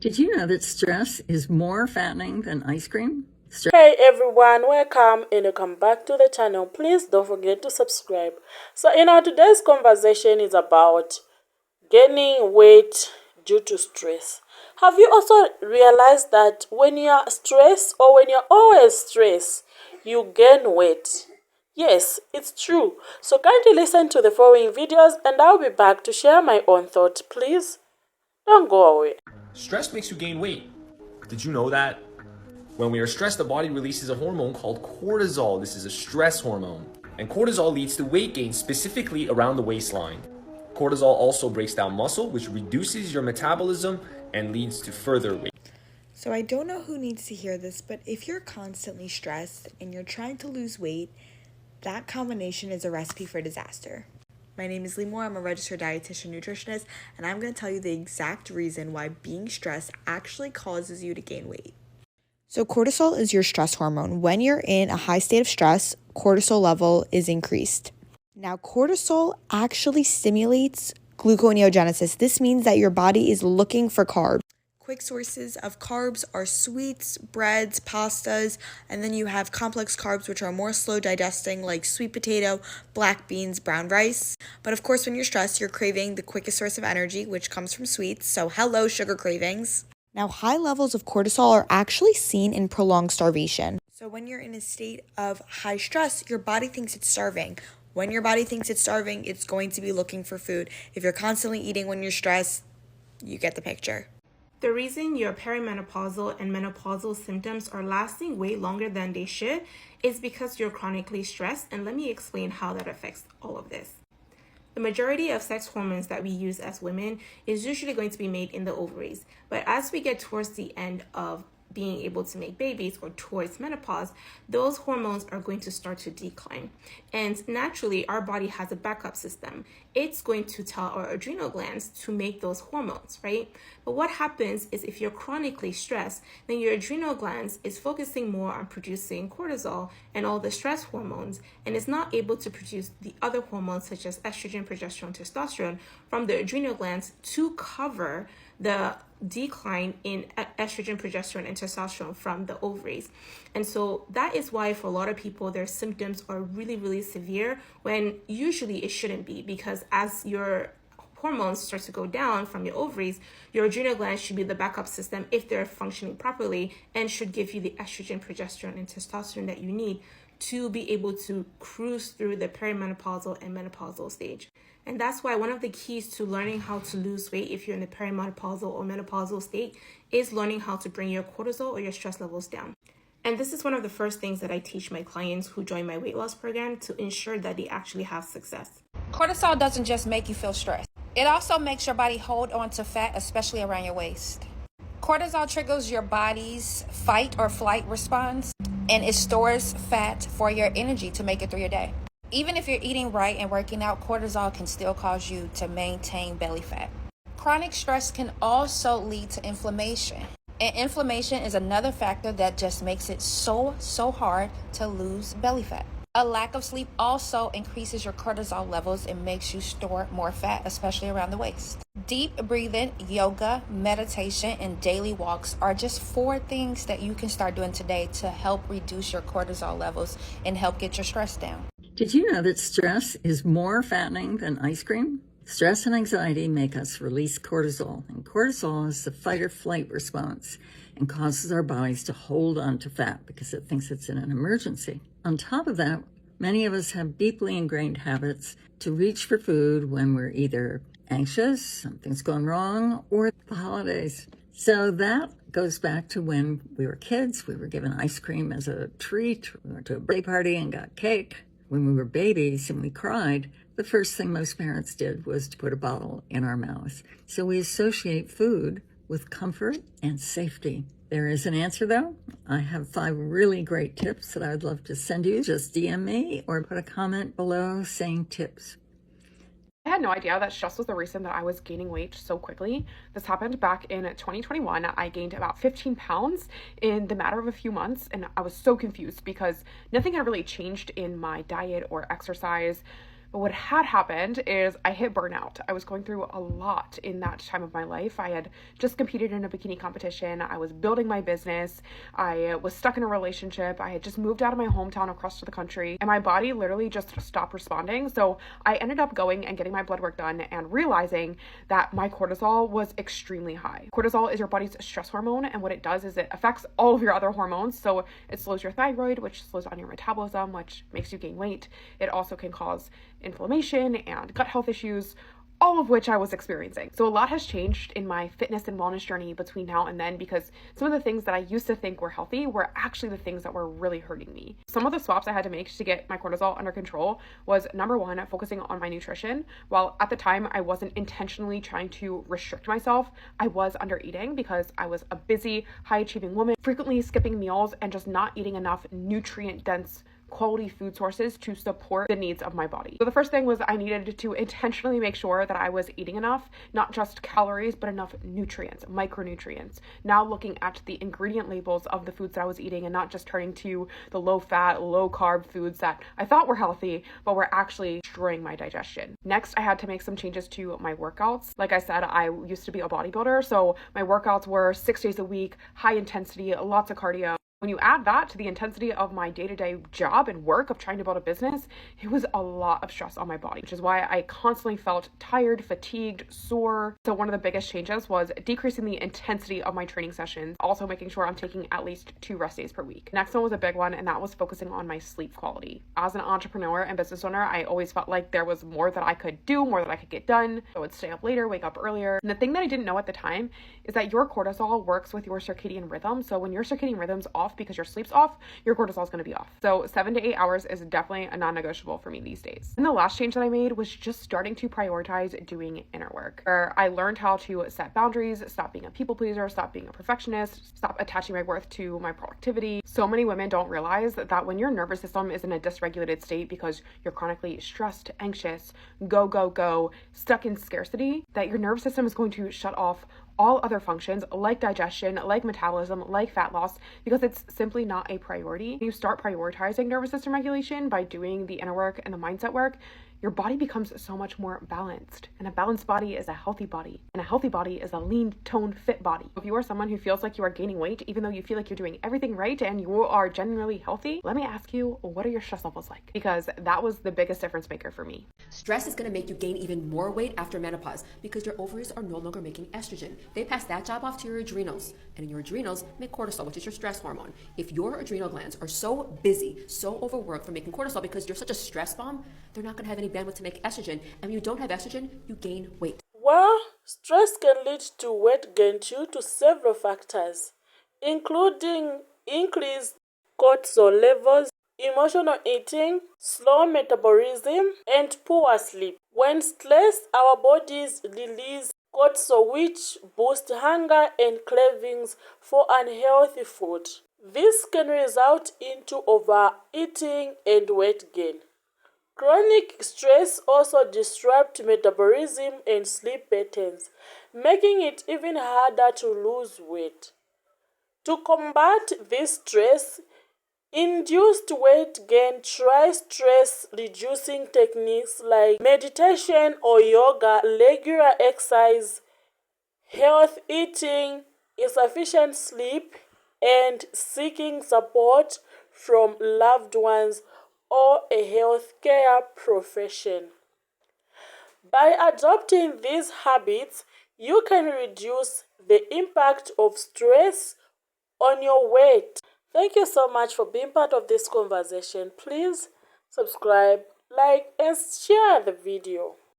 Did you know that stress is more fattening than ice cream? Hey everyone, welcome and welcome back to the channel. Please don't forget to subscribe. So today's conversation is about gaining weight due to stress. Have you also realized that when you are stressed or when you're always stressed, you gain weight? Yes, it's true. So kindly listen to the following videos and I'll be back to share my own thoughts. Please don't go away. Stress makes you gain weight. Did you know that? When we are stressed, the body releases a hormone called cortisol. This is a stress hormone. And cortisol leads to weight gain, specifically around the waistline. Cortisol also breaks down muscle, which reduces your metabolism and leads to further weight. So I don't know who needs to hear this, but if you're constantly stressed and you're trying to lose weight, that combination is a recipe for disaster. My name is Lee Moore. I'm a registered dietitian nutritionist, and I'm going to tell you the exact reason why being stressed actually causes you to gain weight. So cortisol is your stress hormone. When you're in a high state of stress, cortisol level is increased. Now, cortisol actually stimulates gluconeogenesis. This means that your body is looking for carbs. Quick sources of carbs are sweets, breads, pastas, and then you have complex carbs, which are more slow digesting, like sweet potato, black beans, brown rice. But of course, when you're stressed, you're craving the quickest source of energy, which comes from sweets. So hello, sugar cravings. Now, high levels of cortisol are actually seen in prolonged starvation. So when you're in a state of high stress, your body thinks it's starving. When your body thinks it's starving, it's going to be looking for food. If you're constantly eating when you're stressed, you get the picture. The reason your perimenopausal and menopausal symptoms are lasting way longer than they should is because you're chronically stressed, and let me explain how that affects all of this. The majority of sex hormones that we use as women is usually going to be made in the ovaries. But as we get towards the end of being able to make babies or towards menopause, those hormones are going to start to decline. And naturally, our body has a backup system. It's going to tell our adrenal glands to make those hormones, right? But what happens is if you're chronically stressed, then your adrenal glands is focusing more on producing cortisol and all the stress hormones, and is not able to produce the other hormones such as estrogen, progesterone, testosterone from the adrenal glands to cover the decline in estrogen, progesterone, and testosterone from the ovaries. And so that is why for a lot of people, their symptoms are really, really severe when usually it shouldn't be, because as your hormones start to go down from your ovaries, your adrenal glands should be the backup system if they're functioning properly and should give you the estrogen, progesterone, and testosterone that you need to be able to cruise through the perimenopausal and menopausal stage. And that's why one of the keys to learning how to lose weight if you're in the perimenopausal or menopausal state is learning how to bring your cortisol or your stress levels down. And this is one of the first things that I teach my clients who join my weight loss program to ensure that they actually have success. Cortisol doesn't just make you feel stressed. It also makes your body hold on to fat, especially around your waist. Cortisol triggers your body's fight or flight response, and it stores fat for your energy to make it through your day. Even if you're eating right and working out, cortisol can still cause you to maintain belly fat. Chronic stress can also lead to inflammation. And inflammation is another factor that just makes it so hard to lose belly fat. A lack of sleep also increases your cortisol levels and makes you store more fat, especially around the waist. Deep breathing, yoga, meditation, and daily walks are just 4 things that you can start doing today to help reduce your cortisol levels and help get your stress down. Did you know that stress is more fattening than ice cream? Stress and anxiety make us release cortisol, and cortisol is the fight or flight response and causes our bodies to hold on to fat because it thinks it's in an emergency. On top of that, many of us have deeply ingrained habits to reach for food when we're either anxious, something's gone wrong, or the holidays. So that goes back to when we were kids. We were given ice cream as a treat. We went to a birthday party and got cake. When we were babies and we cried, the first thing most parents did was to put a bottle in our mouths. So we associate food with comfort and safety. There is an answer, though. I have 5 really great tips that I'd love to send you. Just DM me or put a comment below saying tips. I had no idea that stress was the reason that I was gaining weight so quickly. This happened back in 2021. I gained about 15 pounds in the matter of a few months, and I was so confused because nothing had really changed in my diet or exercise. But what had happened is I hit burnout. I was going through a lot in that time of my life. I had just competed in a bikini competition. I was building my business. I was stuck in a relationship. I had just moved out of my hometown across to the country, and my body literally just stopped responding. So I ended up going and getting my blood work done and realizing that my cortisol was extremely high. Cortisol is your body's stress hormone, and what it does is it affects all of your other hormones. So it slows your thyroid, which slows down your metabolism, which makes you gain weight. It also can cause inflammation and gut health issues, all of which I was experiencing. So a lot has changed in my fitness and wellness journey between now and then, because some of the things that I used to think were healthy were actually the things that were really hurting me. Some of the swaps I had to make to get my cortisol under control was, number one, focusing on my nutrition. While at the time I wasn't intentionally trying to restrict myself, I was under eating because I was a busy, high achieving woman, frequently skipping meals and just not eating enough nutrient dense quality food sources to support the needs of my body. So the first thing was I needed to intentionally make sure that I was eating enough, not just calories, but enough nutrients, micronutrients. Now looking at the ingredient labels of the foods that I was eating and not just turning to the low fat, low carb foods that I thought were healthy, but were actually destroying my digestion. Next, I had to make some changes to my workouts. Like I said, I used to be a bodybuilder, so my workouts were 6 days a week, high intensity, lots of cardio. When you add that to the intensity of my day-to-day job and work of trying to build a business, it was a lot of stress on my body, which is why I constantly felt tired, fatigued, sore. So one of the biggest changes was decreasing the intensity of my training sessions, also making sure I'm taking at least 2 rest days per week. Next one was a big one, and that was focusing on my sleep quality. As an entrepreneur and business owner, I always felt like there was more that I could do, more that I could get done. I would stay up later, wake up earlier. And the thing that I didn't know at the time is that your cortisol works with your circadian rhythm. So when your circadian rhythm's off because your sleep's off, your cortisol is going to be off. So 7 to 8 hours is definitely a non-negotiable for me these days. And the last change that I made was just starting to prioritize doing inner work, where I learned how to set boundaries, stop being a people pleaser, stop being a perfectionist, stop attaching my worth to my productivity. So many women don't realize that when your nervous system is in a dysregulated state because you're chronically stressed, anxious, go, stuck in scarcity, that your nervous system is going to shut off all other functions like digestion, like metabolism, like fat loss, because it's simply not a priority. You start prioritizing nervous system regulation by doing the inner work and the mindset work, your body becomes so much more balanced. And a balanced body is a healthy body. And a healthy body is a lean, toned, fit body. If you are someone who feels like you are gaining weight, even though you feel like you're doing everything right and you are generally healthy, let me ask you, what are your stress levels like? Because that was the biggest difference maker for me. Stress is going to make you gain even more weight after menopause because your ovaries are no longer making estrogen. They pass that job off to your adrenals, and your adrenals make cortisol, which is your stress hormone. If your adrenal glands are so busy, so overworked for making cortisol because you're such a stress bomb, they're not going to have any bandwidth to make estrogen, and when you don't have estrogen, you gain weight. Well, stress can lead to weight gain due to several factors, including increased cortisol levels, emotional eating, slow metabolism, and poor sleep. When stressed, our bodies release cortisol, which boosts hunger and cravings for unhealthy food. This can result into overeating and weight gain. Chronic stress also disrupts metabolism and sleep patterns, making it even harder to lose weight. To combat this stress-induced weight gain, try stress-reducing techniques like meditation or yoga, regular exercise, healthy eating, insufficient sleep, and seeking support from loved ones or a healthcare profession. By adopting these habits, you can reduce the impact of stress on your weight. Thank you so much for being part of this conversation. Please subscribe, like, and share the video.